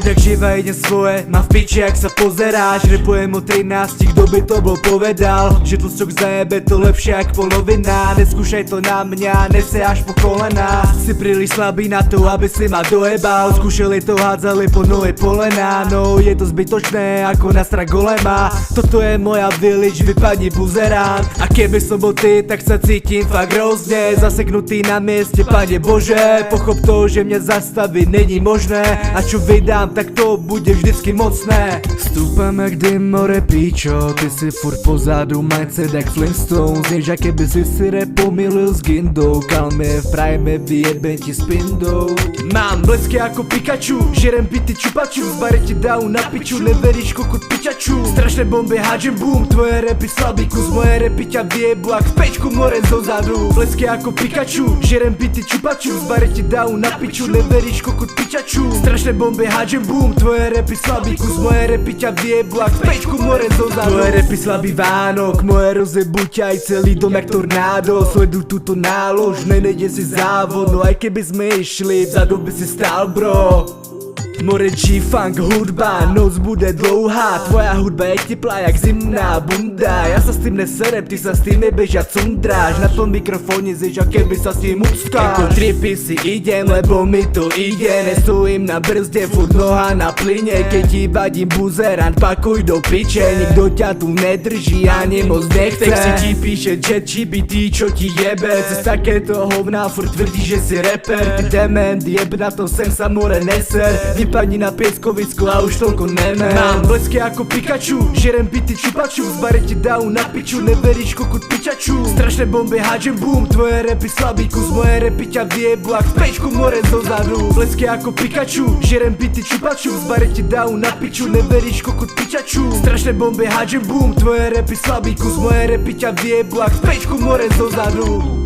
Odjak živa idem svoje, mám v piči jak sa pozeráš. Repujem o 13, kdo by to bol povedal, že tlstok zajebe to lepšie jak polovina. Neskúšaj to na mňa, nese až po kolená. Si príliš slabý na to, aby si ma dojebal. Skúšali to, hádzali po nové polená. No je to zbytočné ako na strak golema. Toto je moja village, vypadni buzerán. A keby som bol ty, tak sa cítim fakt hrozne. Zaseknutý na mieste, Pane Bože. Pochop to, že mňa zastaviť není možné. A čo vydám, tak to bude vždycky mocné. Stúpam jak dym, more píčo. Ty si furt pozadu, mindset jak Flintstones. Než aké by si rap pomýlil s Gindou. Kalme v prime, vyjebem ti s pindou. Mám blesky ako Pikachu, žerem pity čupaču. Zbare ti dau na piču, neveríš kokot pičaču. Strašné bomby hádžem boom, tvoje rapy slabý kus. Moje rapy ťa vyjebu ak v pečku more zozadu. Blesky ako Pikachu, žerem pity čupaču. Zbare ti dau na piču, neveríš kokot pičaču. Strašné bomby hádžem boom, tvoje rapy slabý kus. Moje rapy ťa vyjebu ak v pečku more zozadu. Tvoje rapy slabý Vánok, moje rozebu ťa aj celý dom jak tornádo. Sleduj túto nálož, nenejde si závod. No aj keby sme išli, vzadu by si stál bro. More G-funk hudba, noc bude dlouhá. Tvoja hudba je teplá jak zimná bunda. Ja sa s tým neserem, ty sa s tým nebežia cundráš. Na tom mikrofóne zješ, aké by sa s tým ustáš. Ako tripy si idem, lebo mi to ide. Nestojím na brzde, furt noha na plyne. Keď ti vadím buzerant, pakuj do piče. Nikto ťa tu nedrží, ani moc nechce. Tak si ti píše ChatGPT, čo ti jebe. Cez takéto hovná furt tvrdí, že si rapper. Ty dement, jeb na to sem sa more neser. Vypadni na pieskovisko a už toľko nemer. Mám blesky ako Pikachu, žerem pity čupaču. Zbare ti dau na piču, neveríš kokot pičaču. Strašné bomby hádžem boom, tvoje rapy slabý kus. Moje rapy ťa vyjebu ak v pečku more zozadu. Blesky ako Pikachu, žerem pity čupaču. Zbare ti dau na piču, neveríš kokot pičaču. Strašné bomby hádžem boom, tvoje rapy slabý kus. Moje rapy ťa vyjebu ak v pečku more zozadu.